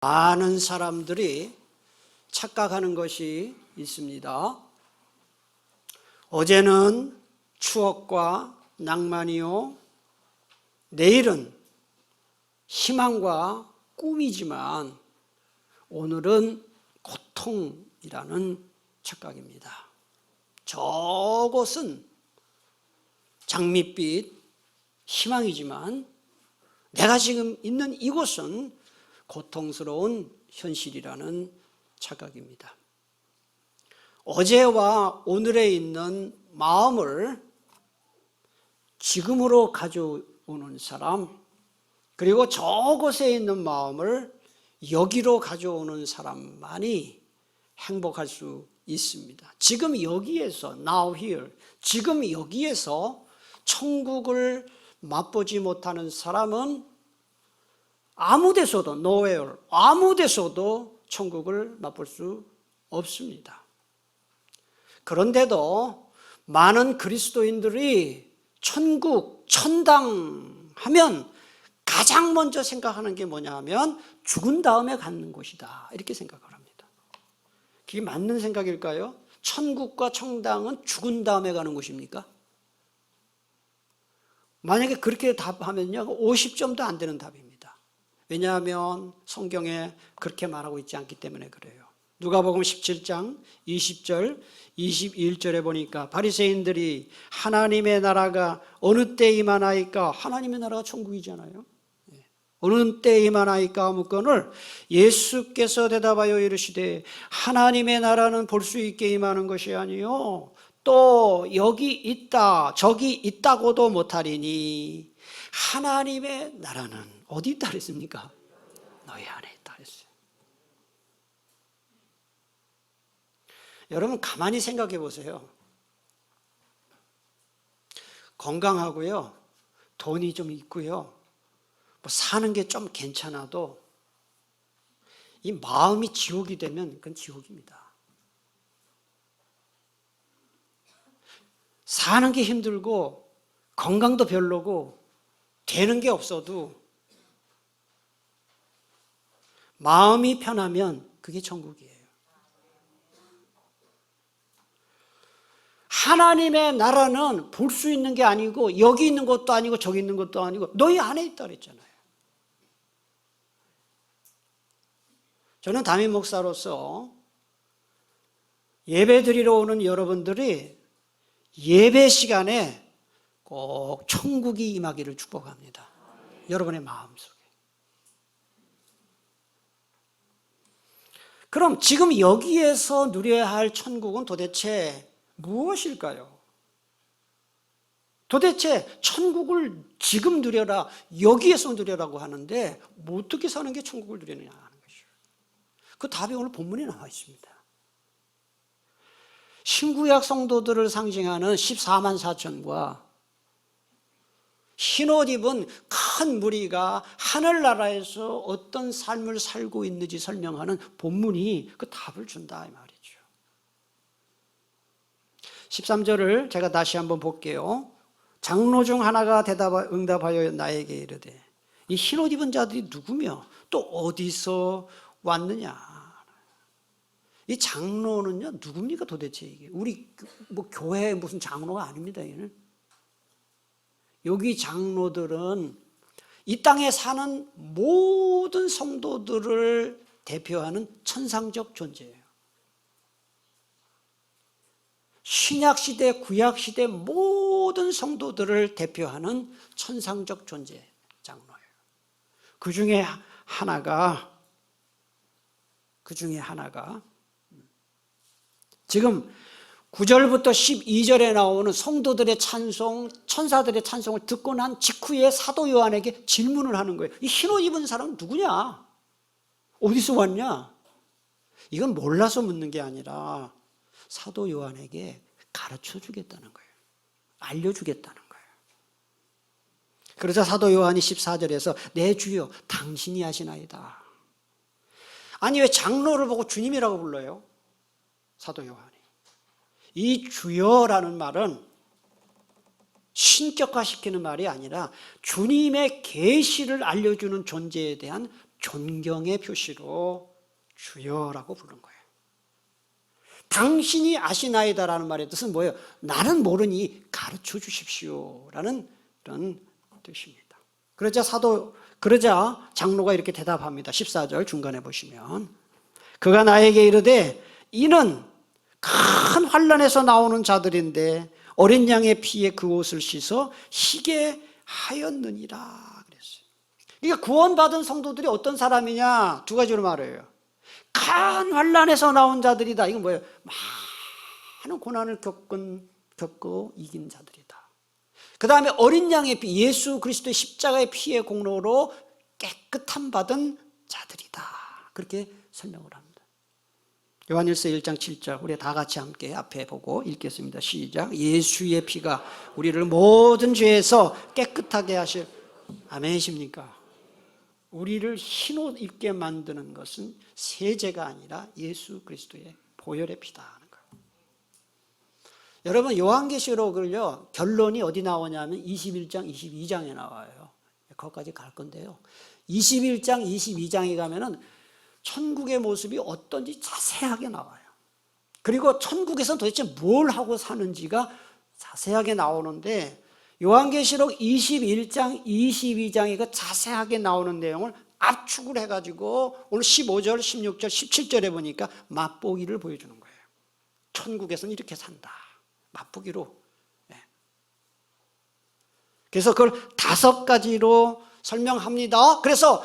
많은 사람들이 착각하는 것이 있습니다. 어제는 추억과 낭만이요, 내일은 희망과 꿈이지만 오늘은 고통이라는 착각입니다. 저곳은 장밋빛 희망이지만 내가 지금 있는 이곳은 고통스러운 현실이라는 착각입니다. 어제와 오늘에 있는 마음을 지금으로 가져오는 사람, 그리고 저곳에 있는 마음을 여기로 가져오는 사람만이 행복할 수 있습니다. 지금 여기에서, now here, 지금 여기에서 천국을 맛보지 못하는 사람은 아무 데서도, nowhere, 아무 데서도 천국을 맛볼 수 없습니다. 그런데도 많은 그리스도인들이 천국, 천당 하면 가장 먼저 생각하는 게 뭐냐 하면 죽은 다음에 가는 곳이다, 이렇게 생각을 합니다. 그게 맞는 생각일까요? 천국과 천당은 죽은 다음에 가는 곳입니까? 만약에 그렇게 답하면요, 50점도 안 되는 답입니다. 왜냐하면 성경에 그렇게 말하고 있지 않기 때문에 그래요. 누가복음 17장 20절 21절에 보니까 바리새인들이 하나님의 나라가 어느 때 임하나이까, 하나님의 나라가 천국이잖아요. 어느 때 임하나이까 묻거늘 예수께서 대답하여 이르시되 하나님의 나라는 볼 수 있게 임하는 것이 아니요 또 여기 있다 저기 있다고도 못하리니 하나님의 나라는 어디 있다 그랬습니까? 너희 안에 있다 그랬어요. 여러분 가만히 생각해 보세요. 건강하고요, 돈이 좀 있고요, 뭐 사는 게 좀 괜찮아도 이 마음이 지옥이 되면 그건 지옥입니다. 사는 게 힘들고 건강도 별로고 되는 게 없어도 마음이 편하면 그게 천국이에요. 하나님의 나라는 볼 수 있는 게 아니고 여기 있는 것도 아니고 저기 있는 것도 아니고 너희 안에 있다 그랬잖아요. 저는 담임 목사로서 예배 드리러 오는 여러분들이 예배 시간에 꼭 천국이 임하기를 축복합니다. 여러분의 마음속에. 그럼 지금 여기에서 누려야 할 천국은 도대체 무엇일까요? 도대체 천국을 지금 누려라, 여기에서 누려라고 하는데 뭐 어떻게 사는 게 천국을 누리느냐 하는 것이죠. 그 답이 오늘 본문에 나와 있습니다. 신구약 성도들을 상징하는 14만 4천과 흰옷 입은 큰 무리가 하늘나라에서 어떤 삶을 살고 있는지 설명하는 본문이 그 답을 준다 이 말이죠. 13절을 제가 다시 한번 볼게요. 장로 중 하나가 응답하여 나에게 이르되 이 흰옷 입은 자들이 누구며 또 어디서 왔느냐. 이 장로는요 누굽니까 도대체 이게? 우리 뭐 교회 무슨 장로가 아닙니다. 얘는. 여기 장로들은 이 땅에 사는 모든 성도들을 대표하는 천상적 존재예요. 신약시대, 구약시대 모든 성도들을 대표하는 천상적 존재, 장로예요. 그 중에 하나가 지금 9절부터 12절에 나오는 성도들의 찬송, 천사들의 찬송을 듣고 난 직후에 사도 요한에게 질문을 하는 거예요. 이 흰옷 입은 사람은 누구냐? 어디서 왔냐? 이건 몰라서 묻는 게 아니라 사도 요한에게 가르쳐 주겠다는 거예요. 알려주겠다는 거예요. 그래서 사도 요한이 14절에서 내 주여 당신이 하시나이다. 아니 왜 장로를 보고 주님이라고 불러요? 사도 요한이. 이 주여라는 말은 신격화시키는 말이 아니라 주님의 계시를 알려주는 존재에 대한 존경의 표시로 주여라고 부른 거예요. 당신이 아시나이다라는 말의 뜻은 뭐예요? 나는 모르니 가르쳐 주십시오라는 그런 뜻입니다. 그러자 장로가 이렇게 대답합니다. 14절 중간에 보시면 그가 나에게 이르되 이는 큰 환난에서 나오는 자들인데 어린 양의 피에 그 옷을 씻어 희게 하였느니라 그랬어요. 그러니까 구원받은 성도들이 어떤 사람이냐? 두 가지로 말해요. 큰 환난에서 나온 자들이다. 이건 뭐예요? 많은 고난을 겪고 이긴 자들이다. 그 다음에 어린 양의 피, 예수 그리스도의 십자가의 피의 공로로 깨끗함 받은 자들이다. 그렇게 설명을 합니다. 요한일서 1장 7절 우리 다 같이 함께 앞에 보고 읽겠습니다. 시작. 예수의 피가 우리를 모든 죄에서 깨끗하게 하실 아멘이십니까? 우리를 흰옷 입게 만드는 것은 세제가 아니라 예수 그리스도의 보혈의 피다 하는 거예요. 여러분 요한계시록을요 결론이 어디 나오냐면 21장 22장에 나와요. 거기까지 갈 건데요. 21장 22장에 가면은 천국의 모습이 어떤지 자세하게 나와요. 그리고 천국에서 도대체 뭘 하고 사는지가 자세하게 나오는데 요한계시록 21장, 22장에 그 자세하게 나오는 내용을 압축을 해가지고 오늘 15절, 16절, 17절에 보니까 맛보기를 보여주는 거예요. 천국에서는 이렇게 산다. 맛보기로. 그래서 그걸 5가지로 설명합니다. 그래서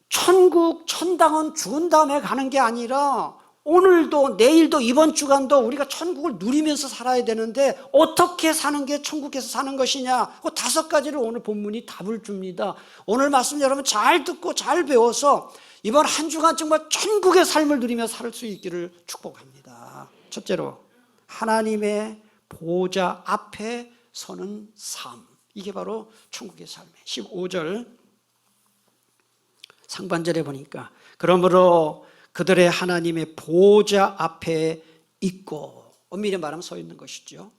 천국, 천당은 죽은 다음에 가는 게 아니라 오늘도 내일도 이번 주간도 우리가 천국을 누리면서 살아야 되는데 어떻게 사는 게 천국에서 사는 것이냐, 그 5가지를 오늘 본문이 답을 줍니다. 오늘 말씀 여러분 잘 듣고 잘 배워서 이번 한 주간 정말 천국의 삶을 누리며 살 수 있기를 축복합니다. 첫째로 하나님의 보좌 앞에 서는 삶, 이게 바로 천국의 삶이에요. 15절 상반절에 보니까 그러므로 그들의 하나님의 보좌 앞에 있고, 엄밀히 말하면 서 있는 것이죠.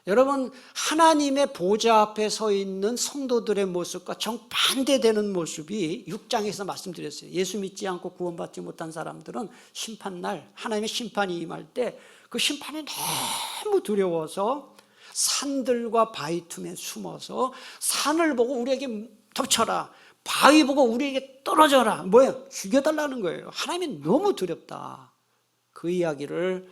여러분 하나님의 보좌 앞에 서 있는 성도들의 모습과 정반대되는 모습이 6장에서 말씀드렸어요. 예수 믿지 않고 구원받지 못한 사람들은 심판날 하나님의 심판이 임할 때 그 심판이 너무 두려워서 산들과 바위 틈에 숨어서 산을 보고 우리에게 덮쳐라, 바위 보고 우리에게 떨어져라, 뭐예요? 죽여달라는 거예요. 하나님이 너무 두렵다. 그 이야기를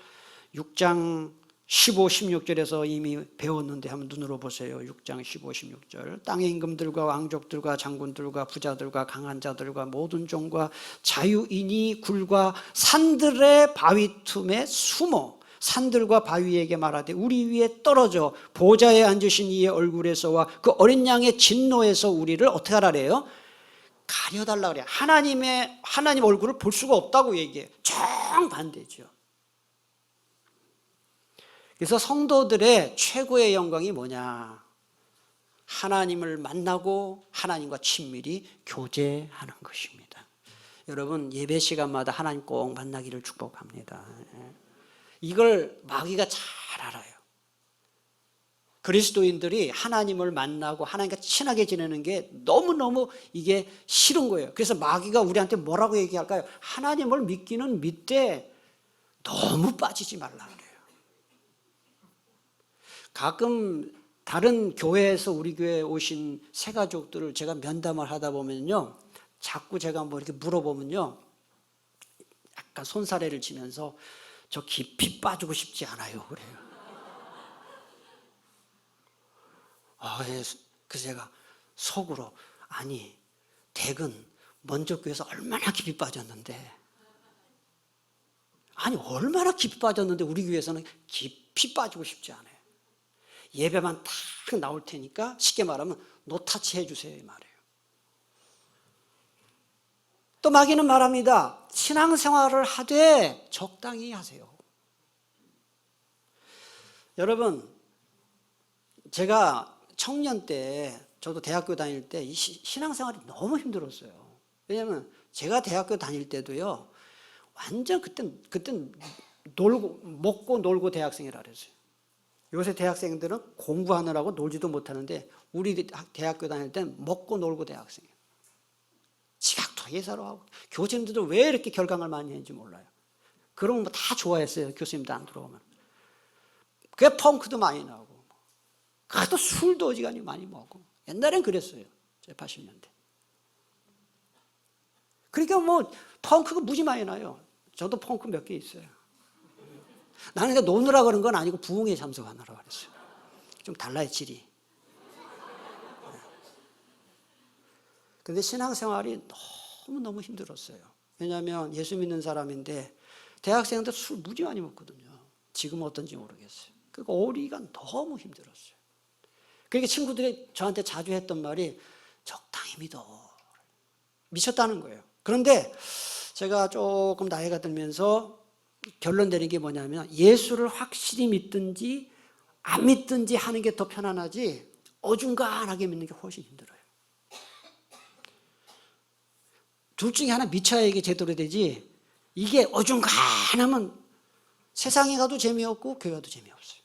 6장 15, 16절에서 이미 배웠는데 한번 눈으로 보세요. 6장 15, 16절 땅의 임금들과 왕족들과 장군들과 부자들과 강한 자들과 모든 종과 자유인이 굴과 산들의 바위 틈에 숨어 산들과 바위에게 말하되 우리 위에 떨어져 보좌에 앉으신 이의 얼굴에서와 그 어린 양의 진노에서 우리를 어떻게 하라래요? 가려달라 그래요. 하나님 얼굴을 볼 수가 없다고 얘기해요. 정반대죠. 그래서 성도들의 최고의 영광이 뭐냐? 하나님을 만나고 하나님과 친밀히 교제하는 것입니다. 여러분 예배 시간마다 하나님 꼭 만나기를 축복합니다. 이걸 마귀가 잘 알아요. 그리스도인들이 하나님을 만나고 하나님과 친하게 지내는 게 너무너무 이게 싫은 거예요. 그래서 마귀가 우리한테 뭐라고 얘기할까요? 하나님을 믿기는 믿되 너무 빠지지 말라 그래요. 가끔 다른 교회에서 우리 교회에 오신 새가족들을 제가 면담을 하다 보면요, 자꾸 제가 뭐 이렇게 물어보면요, 약간 손사래를 치면서 저 깊이 빠지고 싶지 않아요 그래요. 그래서 제가 속으로 아니 댁은 먼저 교회에서 얼마나 깊이 빠졌는데, 아니 얼마나 깊이 빠졌는데 우리 교회에서는 깊이 빠지고 싶지 않아요. 예배만 딱 나올 테니까 쉽게 말하면 노타치 해주세요 이 말이에요. 또 마귀는 말합니다. 신앙생활을 하되 적당히 하세요. 여러분 제가 청년 때, 저도 대학교 다닐 때 이 신앙생활이 너무 힘들었어요. 왜냐하면 제가 대학교 다닐 때도요, 완전 그땐 놀고 먹고 놀고 대학생이라 그랬어요. 요새 대학생들은 공부하느라고 놀지도 못하는데 우리 대학교 다닐 때는 먹고 놀고 대학생이에요. 지각도 예사로 하고 교수님들도 왜 이렇게 결강을 많이 했는지 몰라요. 그런 거 다 좋아했어요. 교수님도 안 들어오면. 그게 펑크도 많이 나오고 그것도 술도 어지간히 많이 먹고 옛날엔 그랬어요. 80년대. 그러니까 뭐 펑크가 무지 많이 나요. 저도 펑크 몇 개 있어요. 나는 그냥 노느라 그런 건 아니고 부흥에 참석하느라 그랬어요. 좀 달라요, 질이. 근데 신앙생활이 너무너무 힘들었어요. 왜냐하면 예수 믿는 사람인데 대학생들 술 무지 많이 먹거든요. 지금 어떤지 모르겠어요. 그러니까 오리가 너무 힘들었어요. 그러니까 친구들이 저한테 자주 했던 말이 적당히 믿어. 미쳤다는 거예요. 그런데 제가 조금 나이가 들면서 결론 내린 게 뭐냐면 예수를 확실히 믿든지 안 믿든지 하는 게 더 편안하지 어중간하게 믿는 게 훨씬 힘들어요. 둘 중에 하나 미쳐야 이게 제대로 되지 이게 어중간하면 세상에 가도 재미없고 교회 가도 재미없어요.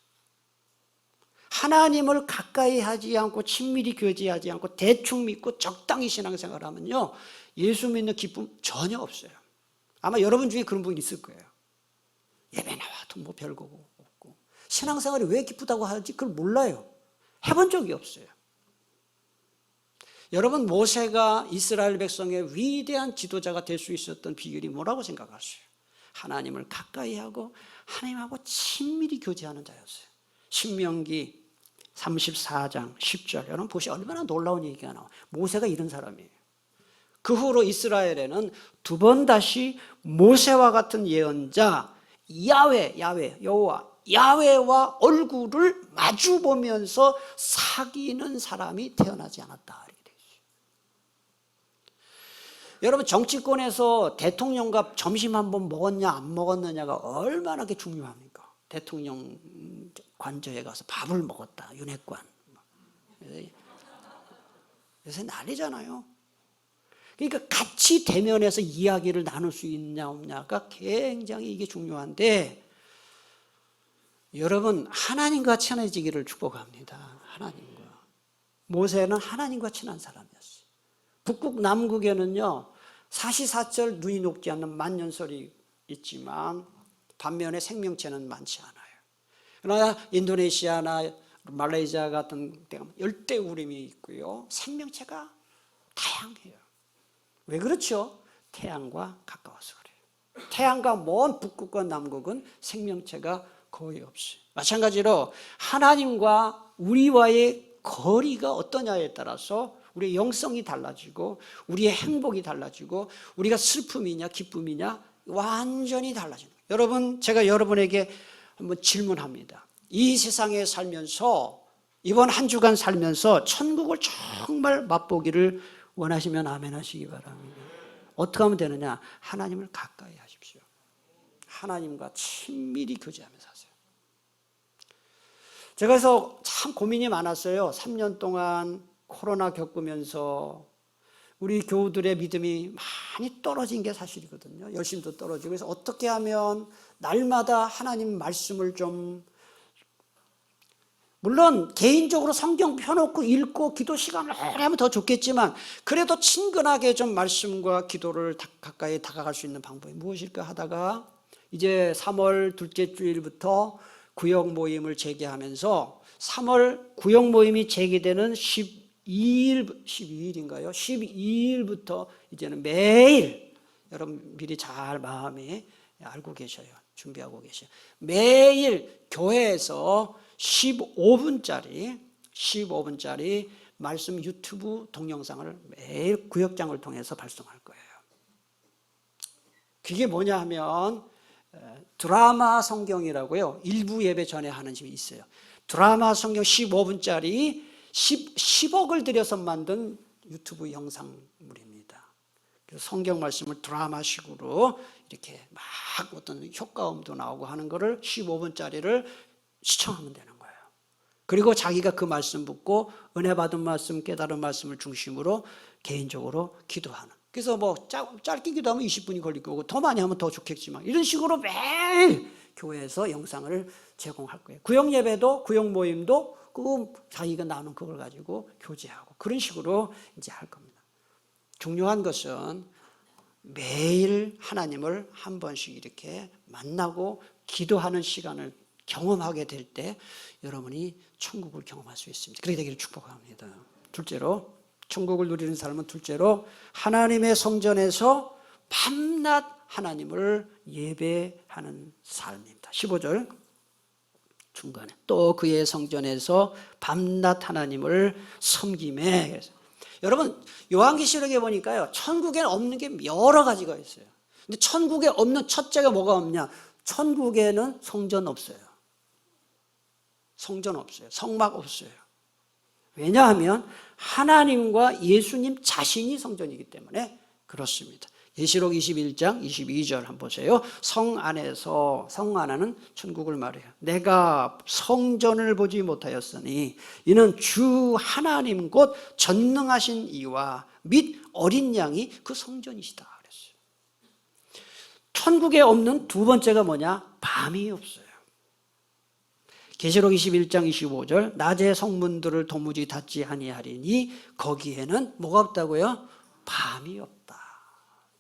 하나님을 가까이 하지 않고 친밀히 교제하지 않고 대충 믿고 적당히 신앙생활을 하면요 예수 믿는 기쁨 전혀 없어요. 아마 여러분 중에 그런 분 있을 거예요. 예배 나와도 뭐 별거고 없고 신앙생활이 왜 기쁘다고 하지 그걸 몰라요. 해본 적이 없어요. 여러분 모세가 이스라엘 백성의 위대한 지도자가 될 수 있었던 비결이 뭐라고 생각하세요? 하나님을 가까이 하고 하나님하고 친밀히 교제하는 자였어요. 신명기 34장 10절 여러분 보시면 얼마나 놀라운 얘기가 나와요. 모세가 이런 사람이에요. 그 후로 이스라엘에는 두 번 다시 모세와 같은 예언자 여호와 야훼와 얼굴을 마주 보면서 사귀는 사람이 태어나지 않았다. 이렇게 되어 있어요. 여러분 정치권에서 대통령과 점심 한번 먹었냐 안 먹었느냐가 얼마나 중요합니까? 대통령 관저에 가서 밥을 먹었다. 윤회관. 요새 난리잖아요. 그러니까 같이 대면해서 이야기를 나눌 수 있냐 없냐가 굉장히 이게 중요한데 여러분 하나님과 친해지기를 축복합니다. 하나님과. 모세는 하나님과 친한 사람이었어요. 북극 남극에는요 사시사철 눈이 녹지 않는 만년설이 있지만 반면에 생명체는 많지 않아요. 그러나 인도네시아나 말레이시아 같은 데가 열대우림이 있고요 생명체가 다양해요. 왜 그렇죠? 태양과 가까워서 그래요. 태양과 먼 북극과 남극은 생명체가 거의 없어요. 마찬가지로 하나님과 우리와의 거리가 어떠냐에 따라서 우리의 영성이 달라지고 우리의 행복이 달라지고 우리가 슬픔이냐 기쁨이냐 완전히 달라지는 거예요. 여러분 제가 여러분에게 한번 질문합니다. 이 세상에 살면서 이번 한 주간 살면서 천국을 정말 맛보기를 원하시면 아멘 하시기 바랍니다. 어떻게 하면 되느냐? 하나님을 가까이 하십시오. 하나님과 친밀히 교제하면서 하세요. 제가 그래서 참 고민이 많았어요. 3년 동안 코로나 겪으면서 우리 교우들의 믿음이 많이 떨어진 게 사실이거든요. 열심도 떨어지고. 그래서 어떻게 하면 날마다 하나님 말씀을 좀 물론 개인적으로 성경 펴놓고 읽고 기도 시간을 오래 하면 더 좋겠지만 그래도 친근하게 좀 말씀과 기도를 가까이 다가갈 수 있는 방법이 무엇일까 하다가 이제 3월 둘째 주일부터 구역 모임을 재개하면서 3월 구역 모임이 재개되는 12일인가요? 12일부터 이제는 매일 여러분 미리 잘 마음에 알고 계셔요. 준비하고 계셔요. 매일 교회에서 15분짜리 말씀 유튜브 동영상을 매일 구역장을 통해서 발송할 거예요. 그게 뭐냐 하면 드라마 성경이라고요. 일부 예배 전에 하는 집이 있어요. 드라마 성경 15분짜리 10억을 들여서 만든 유튜브 영상물입니다. 그래서 성경 말씀을 드라마식으로 이렇게 막 어떤 효과음도 나오고 하는 거를 15분짜리를 시청하면 되는 거예요. 그리고 자기가 그 말씀 붙고 은혜 받은 말씀, 깨달은 말씀을 중심으로 개인적으로 기도하는. 그래서 뭐 짧게 기도하면 20분이 걸릴 거고 더 많이 하면 더 좋겠지만 이런 식으로 매일 교회에서 영상을 제공할 거예요. 구역 예배도 구역 모임도 그 자기가 나눈 그걸 가지고 교제하고 그런 식으로 이제 할 겁니다. 중요한 것은 매일 하나님을 한 번씩 이렇게 만나고 기도하는 시간을 경험하게 될 때 여러분이 천국을 경험할 수 있습니다. 그렇게 되기를 축복합니다. 둘째로 천국을 누리는 삶은 둘째로 하나님의 성전에서 밤낮 하나님을 예배하는 삶입니다. 15절 중간에 또 그의 성전에서 밤낮 하나님을 섬기매. 여러분 요한계시록에 보니까요 천국에 없는 게 여러 가지가 있어요. 근데 천국에 없는 첫째가 뭐가 없냐? 천국에는 성전 없어요. 성전 없어요. 성막 없어요. 왜냐하면 하나님과 예수님 자신이 성전이기 때문에 그렇습니다. 계시록 21장 22절 한번 보세요. 성 안에서, 성 안에는 천국을 말해요. 내가 성전을 보지 못하였으니 이는 주 하나님 곧 전능하신 이와 및 어린 양이 그 성전이시다 그랬어요. 천국에 없는 두 번째가 뭐냐? 밤이 없어요. 계시록 21장 25절 낮에 성문들을 도무지 닫지 아니하리니 거기에는 뭐가 없다고요? 밤이 없다.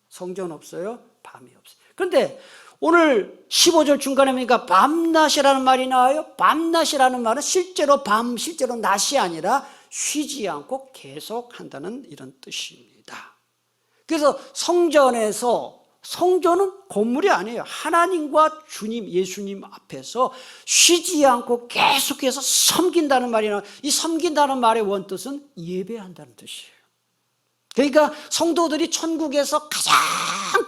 성전 없어요? 밤이 없어요. 그런데 오늘 15절 중간에 보니까 밤낮이라는 말이 나와요. 밤낮이라는 말은 실제로 실제로 낮이 아니라 쉬지 않고 계속 한다는 이런 뜻입니다. 그래서 성전은 건물이 아니에요. 하나님과 주님, 예수님 앞에서 쉬지 않고 계속해서 섬긴다는 말이 나와요. 이 섬긴다는 말의 원뜻은 예배한다는 뜻이에요. 그러니까 성도들이 천국에서 가장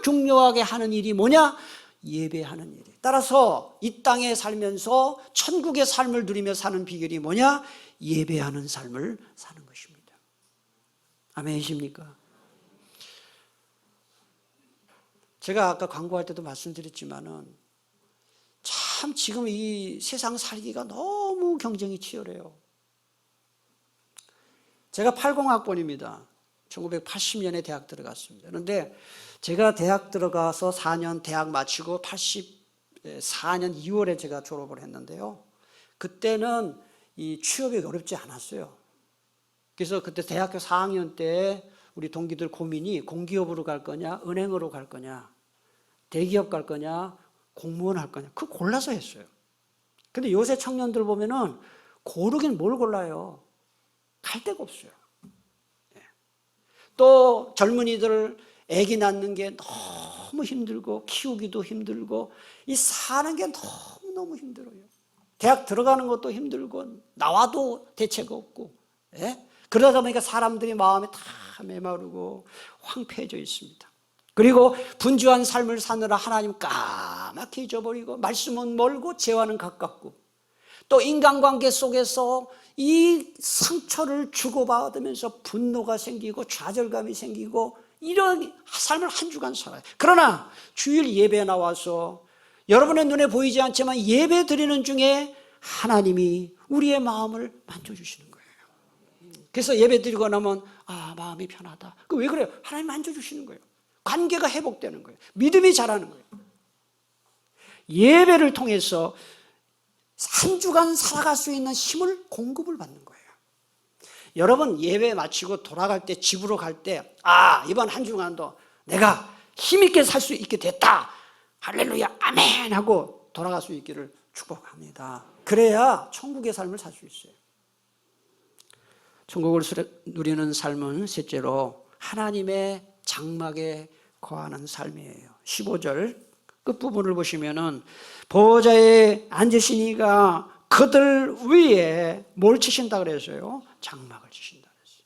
중요하게 하는 일이 뭐냐? 예배하는 일이에요. 따라서 이 땅에 살면서 천국의 삶을 누리며 사는 비결이 뭐냐? 예배하는 삶을 사는 것입니다. 아멘이십니까? 제가 아까 광고할 때도 말씀드렸지만은 참 지금 이 세상 살기가 너무 경쟁이 치열해요. 제가 80학번입니다. 1980년에 대학 들어갔습니다. 그런데 제가 대학 들어가서 4년 대학 마치고 84년 2월에 제가 졸업을 했는데요. 그때는 이 취업이 어렵지 않았어요. 그래서 그때 대학교 4학년 때 우리 동기들 고민이 공기업으로 갈 거냐, 은행으로 갈 거냐, 대기업 갈 거냐, 공무원 할 거냐, 그거 골라서 했어요. 근데 요새 청년들 보면은 고르긴 뭘 골라요? 갈 데가 없어요. 또 젊은이들 아기 낳는 게 너무 힘들고 키우기도 힘들고 이 사는 게 너무너무 힘들어요. 대학 들어가는 것도 힘들고 나와도 대책 없고 그러다 보니까 사람들이 마음이 다 메마르고 황폐해져 있습니다. 그리고 분주한 삶을 사느라 하나님 까맣게 잊어버리고 말씀은 멀고 죄와는 가깝고 또 인간관계 속에서 이 상처를 주고받으면서 분노가 생기고 좌절감이 생기고 이런 삶을 한 주간 살아요. 그러나 주일 예배에 나와서 여러분의 눈에 보이지 않지만 예배 드리는 중에 하나님이 우리의 마음을 만져주시는 거예요. 그래서 예배 드리고 나면 마음이 편하다. 왜 그래요? 하나님 만져주시는 거예요. 관계가 회복되는 거예요. 믿음이 자라는 거예요. 예배를 통해서 한 주간 살아갈 수 있는 힘을 공급을 받는 거예요. 여러분 예배 마치고 돌아갈 때 집으로 갈 때 이번 한 주간도 내가 힘있게 살 수 있게 됐다. 할렐루야 아멘 하고 돌아갈 수 있기를 축복합니다. 그래야 천국의 삶을 살 수 있어요. 천국을 누리는 삶은 셋째로 하나님의 장막에 거하는 삶이에요. 15절 끝부분을 보시면은 보좌에 앉으신 이가 그들 위에 뭘 치신다 그랬어요? 장막을 치신다 그랬어요.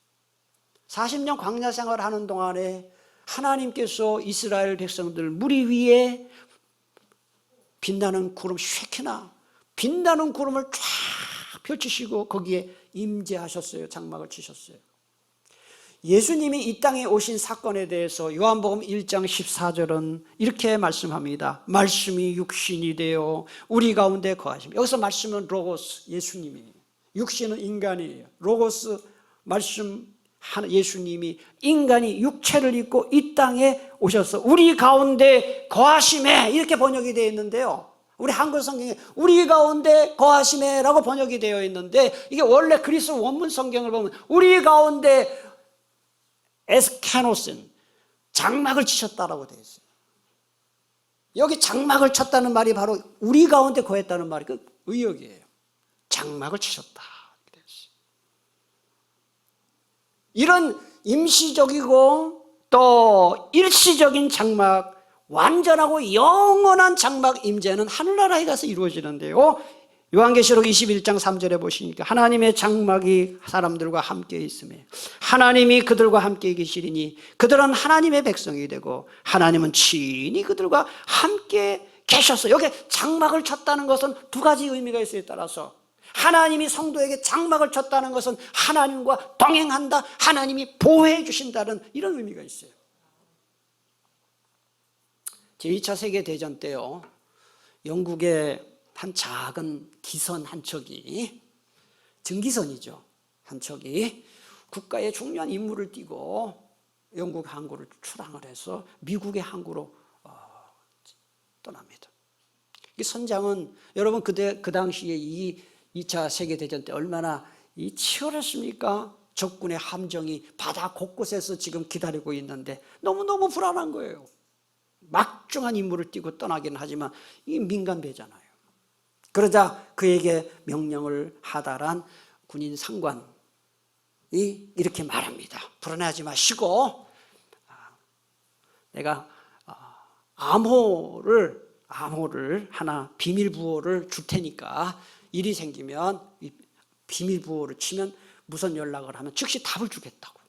40년 광야 생활을 하는 동안에 하나님께서 이스라엘 백성들 무리 위에 빛나는 구름 쉐키나 빛나는 구름을 쫙 펼치시고 거기에 임재하셨어요. 장막을 치셨어요. 예수님이 이 땅에 오신 사건에 대해서 요한복음 1장 14절은 이렇게 말씀합니다. 말씀이 육신이 되어 우리 가운데 거하십니다. 여기서 말씀은 로고스, 예수님이에요. 육신은 인간이에요. 로고스, 말씀, 예수님이 인간이 육체를 입고 이 땅에 오셔서 우리 가운데 거하심에 이렇게 번역이 되어 있는데요. 우리 한글 성경에 우리 가운데 거하시네라고 번역이 되어 있는데 이게 원래 그리스 원문 성경을 보면 우리 가운데 에스케노슨, 장막을 치셨다라고 되어 있어요. 여기 장막을 쳤다는 말이 바로 우리 가운데 거했다는 말이 그 의역이에요. 장막을 치셨다. 이런 임시적이고 또 일시적인 장막, 완전하고 영원한 장막 임재는 하늘나라에 가서 이루어지는데요. 요한계시록 21장 3절에 보시니까 하나님의 장막이 사람들과 함께 있으며 하나님이 그들과 함께 계시리니 그들은 하나님의 백성이 되고 하나님은 친히 그들과 함께 계셔서, 여기 장막을 쳤다는 것은 두 가지 의미가 있어요. 따라서 하나님이 성도에게 장막을 쳤다는 것은 하나님과 동행한다, 하나님이 보호해 주신다는 이런 의미가 있어요. 제2차 세계대전 때요, 영국의 한 작은 기선 한 척이, 증기선이죠, 한 척이 국가의 중요한 임무를 띠고 영국 항구를 출항을 해서 미국의 항구로 떠납니다. 이 선장은 여러분 그 당시에 이 2차 세계대전 때 얼마나 치열했습니까? 적군의 함정이 바다 곳곳에서 지금 기다리고 있는데 너무너무 불안한 거예요. 막중한 임무를 띠고 떠나긴 하지만 이게 민간 배잖아요. 그러자 그에게 명령을 하달한 군인 상관이 이렇게 말합니다. 불안해하지 마시고 내가 암호를 하나, 비밀 부호를 줄 테니까 일이 생기면 이 비밀 부호를 치면 무선 연락을 하면 즉시 답을 주겠다고.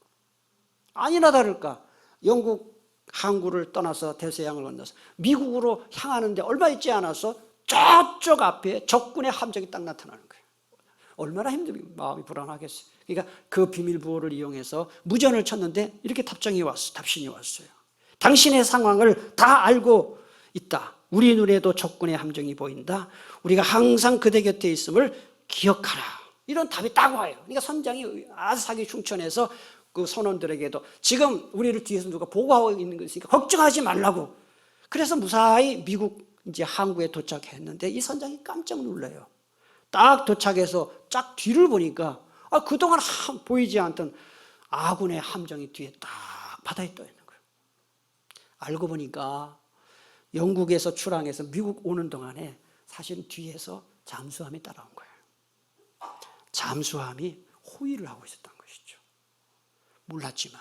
아니나 다를까 영국 항구를 떠나서 대서양을 건너서 미국으로 향하는데 얼마 있지 않아서 저쪽 앞에 적군의 함정이 딱 나타나는 거예요. 얼마나 힘들면 마음이 불안하겠어요. 그러니까 그 비밀 부호를 이용해서 무전을 쳤는데 이렇게 답신이 왔어요. 당신의 상황을 다 알고 있다. 우리 눈에도 적군의 함정이 보인다. 우리가 항상 그대 곁에 있음을 기억하라. 이런 답이 딱 와요. 그러니까 선장이 아삭이 충천해서 그 선원들에게도 지금 우리를 뒤에서 누가 보고하고 있는 것이니까 걱정하지 말라고. 그래서 무사히 미국 이제 항구에 도착했는데 이 선장이 깜짝 놀라요. 딱 도착해서 쫙 뒤를 보니까 그동안 보이지 않던 아군의 함정이 뒤에 딱 바다에 떠 있는 거예요. 알고 보니까 영국에서 출항해서 미국 오는 동안에 사실은 뒤에서 잠수함이 따라온 거예요. 잠수함이 호위를 하고 있었던 것이죠. 몰랐지만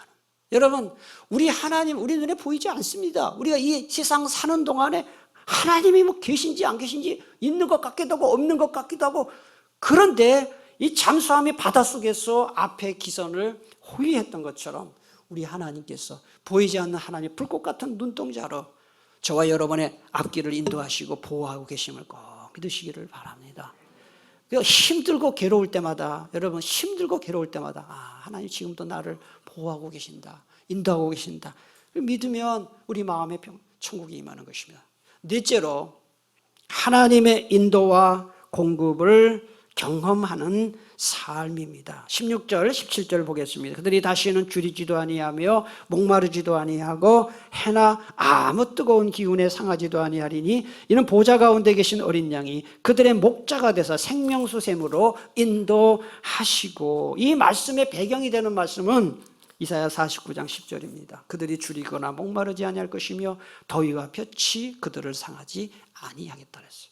여러분, 우리 하나님 우리 눈에 보이지 않습니다. 우리가 이 세상 사는 동안에 하나님이 뭐 계신지 안 계신지 있는 것 같기도 하고 없는 것 같기도 하고, 그런데 이 잠수함이 바닷속에서 앞에 기선을 호위했던 것처럼 우리 하나님께서 보이지 않는 하나님 불꽃 같은 눈동자로 저와 여러분의 앞길을 인도하시고 보호하고 계심을 꼭 믿으시기를 바랍니다. 힘들고 괴로울 때마다, 여러분 힘들고 괴로울 때마다 하나님 지금도 나를 보호하고 계신다, 인도하고 계신다 믿으면 우리 마음에 천국이 임하는 것입니다. 넷째로 하나님의 인도와 공급을 경험하는 삶입니다. 16절 17절 보겠습니다. 그들이 다시는 줄이지도 아니하며 목마르지도 아니하고 해나 아무 뜨거운 기운에 상하지도 아니하리니 이는 보좌 가운데 계신 어린 양이 그들의 목자가 돼서 생명수 샘으로 인도하시고, 이 말씀의 배경이 되는 말씀은 이사야 49장 10절입니다. 그들이 줄이거나 목마르지 아니할 것이며 더위와 볕이 그들을 상하지 아니하겠다 그랬어요.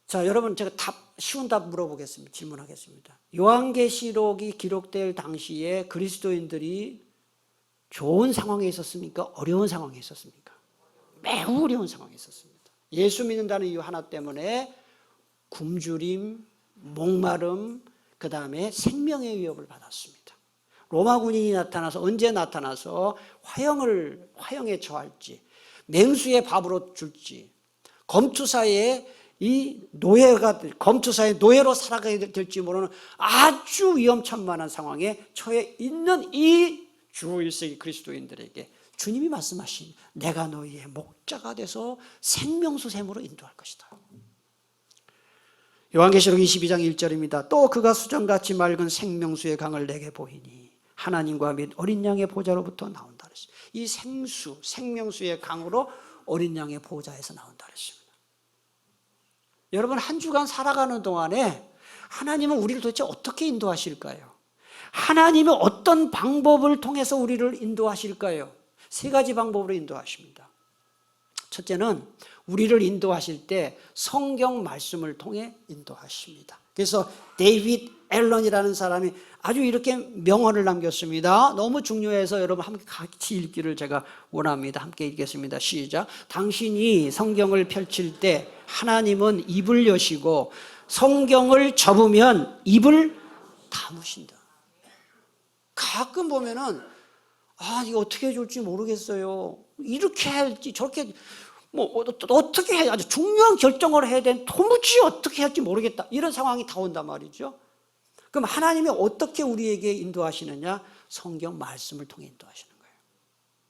자, 여러분 제가 쉬운 답 물어보겠습니다. 질문하겠습니다. 요한계시록이 기록될 당시에 그리스도인들이 좋은 상황에 있었습니까? 어려운 상황에 있었습니까? 매우 어려운 상황에 있었습니다. 예수 믿는다는 이유 하나 때문에 굶주림, 목마름, 그 다음에 생명의 위협을 받았습니다. 로마 군인이 나타나서 언제 나타나서 화형에 처할지, 맹수의 밥으로 줄지, 검투사의 검투사의 노예로 살아가야 될지 모르는 아주 위험천만한 상황에 처해 있는 이 주 1세기 그리스도인들에게 주님이 말씀하신 내가 너희의 목자가 돼서 생명수 샘으로 인도할 것이다. 요한계시록 22장 1절입니다. 또 그가 수정같이 맑은 생명수의 강을 내게 보이니 하나님과 및 어린 양의 보좌로부터 나온다 그랬어요. 이 생명수의 강으로 어린 양의 보좌에서 나온다 그랬어요. 여러분 한 주간 살아가는 동안에 하나님은 우리를 도대체 어떻게 인도하실까요? 하나님은 어떤 방법을 통해서 우리를 인도하실까요? 세 가지 방법으로 인도하십니다. 첫째는 우리를 인도하실 때 성경 말씀을 통해 인도하십니다. 그래서 데이빗 앨런이라는 사람이 아주 이렇게 명언을 남겼습니다. 너무 중요해서 여러분 함께 같이 읽기를 제가 원합니다. 함께 읽겠습니다. 시작. 당신이 성경을 펼칠 때 하나님은 입을 여시고 성경을 접으면 입을 다무신다. 가끔 보면은 이거 어떻게 해줄지 모르겠어요. 이렇게 할지 저렇게 어떻게 해야 아주 중요한 결정을 해야 되는 도무지 어떻게 할지 모르겠다. 이런 상황이 다 온단 말이죠. 그럼 하나님이 어떻게 우리에게 인도하시느냐? 성경 말씀을 통해 인도하시는 거예요.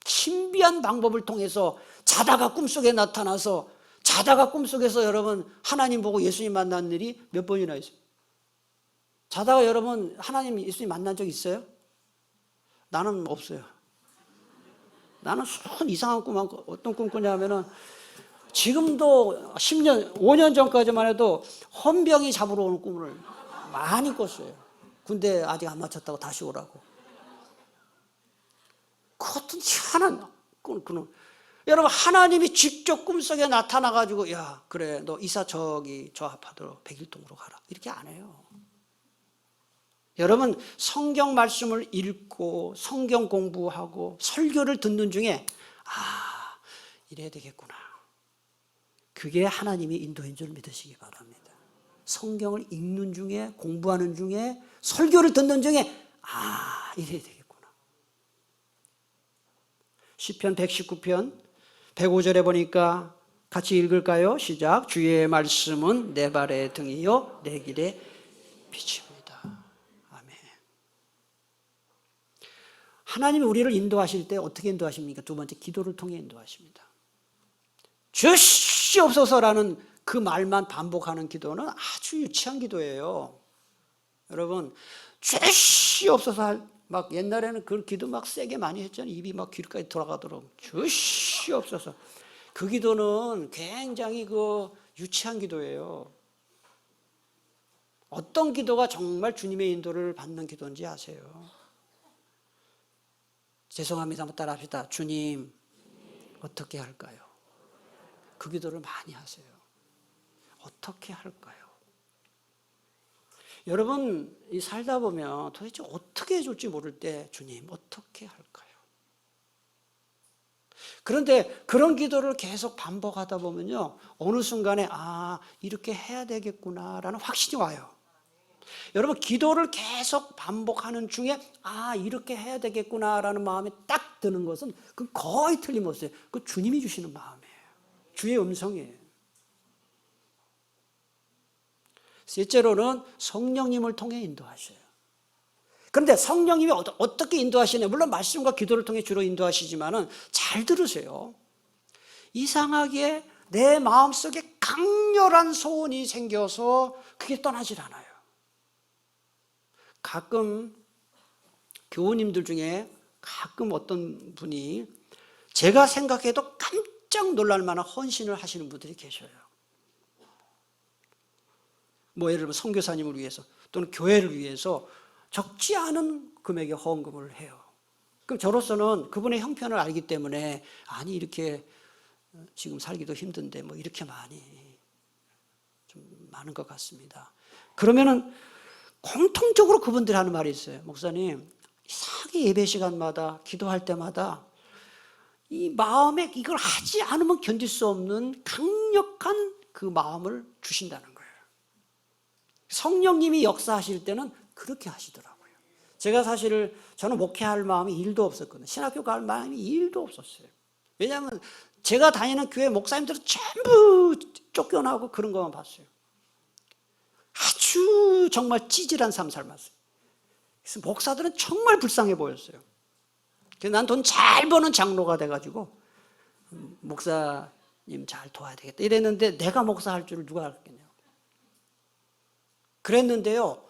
신비한 방법을 통해서 자다가 꿈속에 나타나서 자다가 꿈속에서 여러분 하나님 보고 예수님 만난 일이 몇 번이나 있어요. 자다가 여러분 하나님 예수님 만난 적 있어요? 나는 없어요. 나는 순 이상한 꿈만 어떤 꿈 꾸냐면은 지금도 10년, 5년 전까지만 해도 헌병이 잡으러 오는 꿈을 많이 꿨어요. 군대 아직 안 마쳤다고 다시 오라고. 그것도 희한한 꿈. 여러분 하나님이 직접 꿈속에 나타나가지고 야 그래 너 이사 저 아파트로 백일동으로 가라 이렇게 안 해요. 여러분 성경 말씀을 읽고 성경 공부하고 설교를 듣는 중에 이래야 되겠구나. 그게 하나님의 인도인 줄 믿으시기 바랍니다. 성경을 읽는 중에 공부하는 중에 설교를 듣는 중에 이래야 되겠구나. 시편 119편 105절에 보니까 같이 읽을까요? 시작. 주의 말씀은 내 발의 등이요 내 길의 빛입니다. 하나님이 우리를 인도하실 때 어떻게 인도하십니까? 두 번째, 기도를 통해 인도하십니다. 주시옵소서라는 그 말만 반복하는 기도는 아주 유치한 기도예요. 여러분, 주시옵소서 막 옛날에는 그 기도 막 세게 많이 했잖아요. 입이 막 귀까지 돌아가도록 주시옵소서. 그 기도는 굉장히 유치한 기도예요. 어떤 기도가 정말 주님의 인도를 받는 기도인지 아세요? 죄송합니다. 한번 따라 합시다. 주님, 어떻게 할까요? 그 기도를 많이 하세요. 어떻게 할까요? 여러분, 이 살다 보면 도대체 어떻게 해줄지 모를 때, 주님, 어떻게 할까요? 그런데 그런 기도를 계속 반복하다 보면요, 어느 순간에, 이렇게 해야 되겠구나라는 확신이 와요. 여러분 기도를 계속 반복하는 중에 이렇게 해야 되겠구나라는 마음이 딱 드는 것은 그 거의 틀림없어요. 그 주님이 주시는 마음이에요. 주의 음성이에요. 셋째로는 성령님을 통해 인도하셔요. 그런데 성령님이 어떻게 인도하시냐? 물론 말씀과 기도를 통해 주로 인도하시지만은 잘 들으세요. 이상하게 내 마음속에 강렬한 소원이 생겨서 그게 떠나질 않아요. 가끔 교우님들 중에 가끔 어떤 분이 제가 생각해도 깜짝 놀랄 만한 헌신을 하시는 분들이 계셔요. 예를 들면 선교사님을 위해서 또는 교회를 위해서 적지 않은 금액의 헌금을 해요. 그럼 저로서는 그분의 형편을 알기 때문에 이렇게 지금 살기도 힘든데 이렇게 많이 좀 많은 것 같습니다. 그러면은 공통적으로 그분들이 하는 말이 있어요. 목사님, 이상하게 예배 시간마다 기도할 때마다 이 마음에 이걸 하지 않으면 견딜 수 없는 강력한 그 마음을 주신다는 거예요. 성령님이 역사하실 때는 그렇게 하시더라고요. 제가 사실 저는 목회할 마음이 1도 없었거든요. 신학교 갈 마음이 1도 없었어요. 왜냐하면 제가 다니는 교회 목사님들은 전부 쫓겨나고 그런 것만 봤어요. 아주 정말 찌질한 삶 살았어요. 그래서 목사들은 정말 불쌍해 보였어요. 그래서 난 돈 잘 버는 장로가 돼가지고 목사님 잘 도와야 되겠다 이랬는데 내가 목사할 줄을 누가 알겠냐고. 그랬는데요,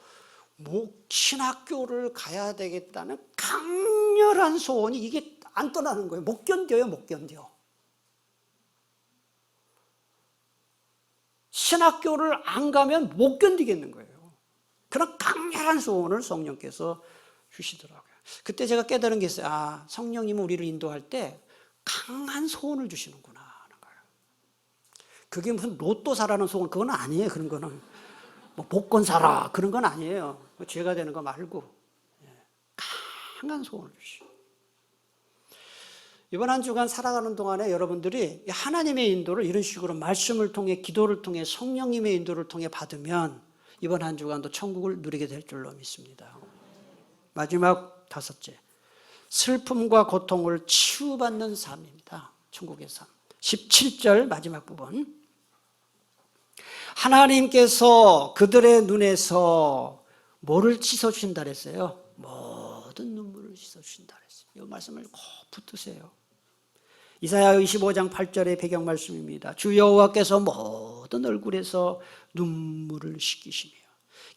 신학교를 가야 되겠다는 강렬한 소원이 이게 안 떠나는 거예요. 못 견뎌요, 못 견뎌. 신학교를 안 가면 못 견디겠는 거예요. 그런 강렬한 소원을 성령께서 주시더라고요. 그때 제가 깨달은 게 있어요. 아, 성령님은 우리를 인도할 때 강한 소원을 주시는구나 하는 거예요. 그게 무슨 로또 사라는 소원, 그건 아니에요. 그런 거는 뭐 복권 사라 그런 건 아니에요. 죄가 되는 거 말고 강한 소원을 주시고. 이번 한 주간 살아가는 동안에 여러분들이 하나님의 인도를 이런 식으로 말씀을 통해, 기도를 통해, 성령님의 인도를 통해 받으면 이번 한 주간도 천국을 누리게 될 줄로 믿습니다. 마지막 다섯째, 슬픔과 고통을 치유받는 삶입니다. 천국의 삶. 17절 마지막 부분. 하나님께서 그들의 눈에서 뭐를 씻어주신다 그랬어요? 모든 눈물을 씻어주신다 그랬어요. 이 말씀을 꼭 붙드세요. 이사야 25장 8절의 배경 말씀입니다. 주 여호와께서 모든 얼굴에서 눈물을 씻기시며,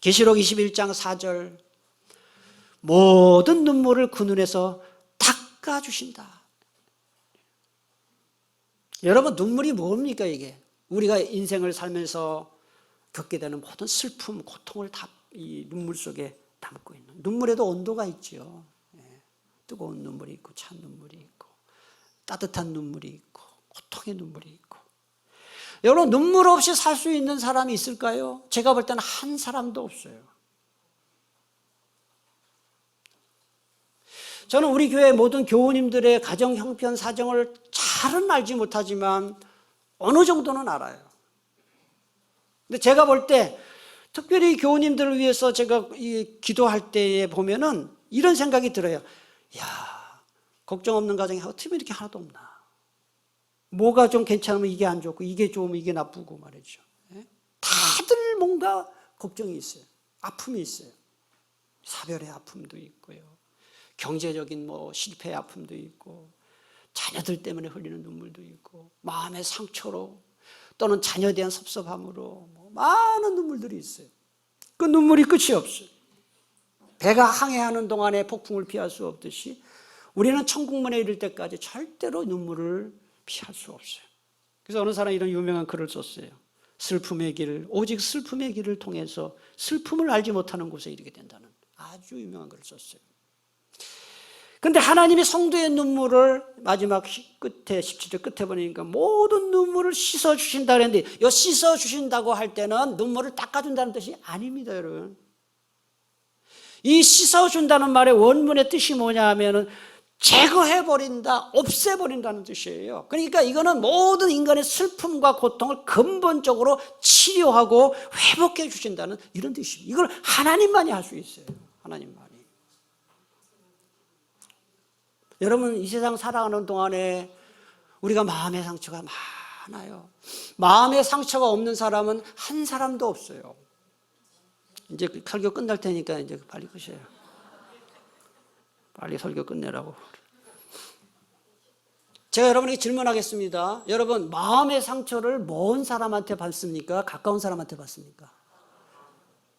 계시록 21장 4절, 모든 눈물을 그 눈에서 닦아주신다. 여러분, 눈물이 뭡니까 이게? 우리가 인생을 살면서 겪게 되는 모든 슬픔, 고통을 다 이 눈물 속에 담고 있는. 눈물에도 온도가 있죠. 뜨거운 눈물이 있고 찬 눈물이 있고 따뜻한 눈물이 있고 고통의 눈물이 있고. 여러분, 눈물 없이 살 수 있는 사람이 있을까요? 제가 볼 때는 한 사람도 없어요. 저는 우리 교회 모든 교우님들의 가정 형편 사정을 잘은 알지 못하지만 어느 정도는 알아요. 근데 제가 볼 때 특별히 교우님들을 위해서 제가 기도할 때에 보면은 이런 생각이 들어요. 야, 걱정 없는 가정이 어떻게 이렇게 하나도 없나? 뭐가 좀 괜찮으면 이게 안 좋고, 이게 좋으면 이게 나쁘고 말이죠. 다들 뭔가 걱정이 있어요. 아픔이 있어요. 사별의 아픔도 있고요. 경제적인 실패의 아픔도 있고, 자녀들 때문에 흘리는 눈물도 있고, 마음의 상처로 또는 자녀에 대한 섭섭함으로 많은 눈물들이 있어요. 그 눈물이 끝이 없어요. 배가 항해하는 동안에 폭풍을 피할 수 없듯이 우리는 천국문에 이를 때까지 절대로 눈물을 피할 수 없어요. 그래서 어느 사람이 이런 유명한 글을 썼어요. 슬픔의 길, 오직 슬픔의 길을 통해서 슬픔을 알지 못하는 곳에 이르게 된다는 아주 유명한 글을 썼어요. 그런데 하나님이 성도의 눈물을 마지막 끝에 17절 끝에 보니까 모든 눈물을 씻어주신다 그랬는데, 이 씻어주신다고 할 때는 눈물을 닦아준다는 뜻이 아닙니다, 여러분. 이 씻어준다는 말의 원문의 뜻이 뭐냐 하면은 제거해버린다, 없애버린다는 뜻이에요. 그러니까 이거는 모든 인간의 슬픔과 고통을 근본적으로 치료하고 회복해 주신다는 이런 뜻입니다. 이걸 하나님만이 할 수 있어요. 하나님만이. 여러분, 이 세상 살아가는 동안에 우리가 마음의 상처가 많아요. 마음의 상처가 없는 사람은 한 사람도 없어요. 이제 설교 끝날 테니까 이제 빨리 끄세요. 빨리 설교 끝내라고. 제가 여러분에게 질문하겠습니다. 여러분, 마음의 상처를 먼 사람한테 받습니까? 가까운 사람한테 받습니까?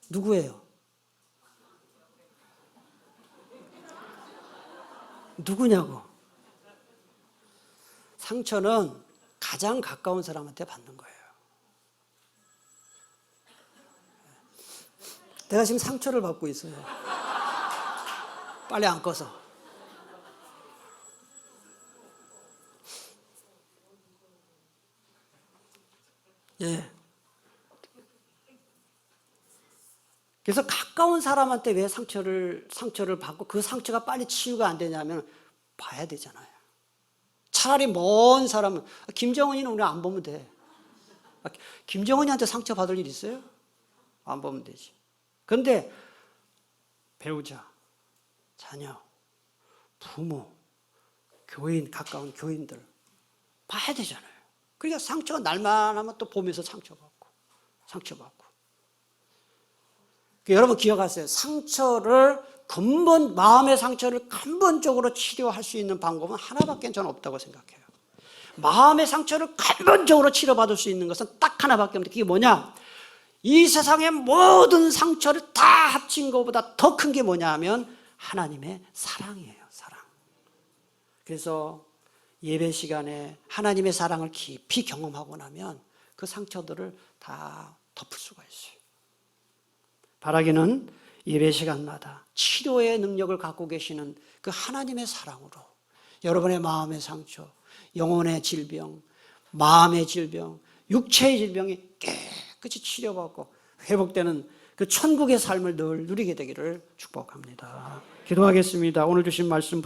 누구예요? 누구냐고. 상처는 가장 가까운 사람한테 받는 거예요. 내가 지금 상처를 받고 있어요. 빨리 안 꺼서. 예. 그래서 가까운 사람한테 왜 상처를 받고 그 상처가 빨리 치유가 안 되냐면 봐야 되잖아요. 차라리 먼 사람은, 김정은이는 우리 안 보면 돼. 김정은이한테 상처 받을 일 있어요? 안 보면 되지. 그런데 배우자, 자녀, 부모, 교인, 가까운 교인들 봐야 되잖아요. 그러니까 상처가 날만 하면 또 보면서 상처받고. 여러분 기억하세요. 마음의 상처를 근본적으로 치료할 수 있는 방법은 하나밖에 저는 없다고 생각해요. 마음의 상처를 근본적으로 치료받을 수 있는 것은 딱 하나밖에 없는데, 그게 뭐냐? 이 세상의 모든 상처를 다 합친 것보다 더 큰 게 뭐냐 하면 하나님의 사랑이에요. 사랑. 그래서 예배 시간에 하나님의 사랑을 깊이 경험하고 나면 그 상처들을 다 덮을 수가 있어요. 바라기는 예배 시간마다 치료의 능력을 갖고 계시는 그 하나님의 사랑으로 여러분의 마음의 상처, 영혼의 질병, 마음의 질병, 육체의 질병이 깨끗이 치료받고 회복되는 그 천국의 삶을 늘 누리게 되기를 축복합니다. 기도하겠습니다. 오늘 주신 말씀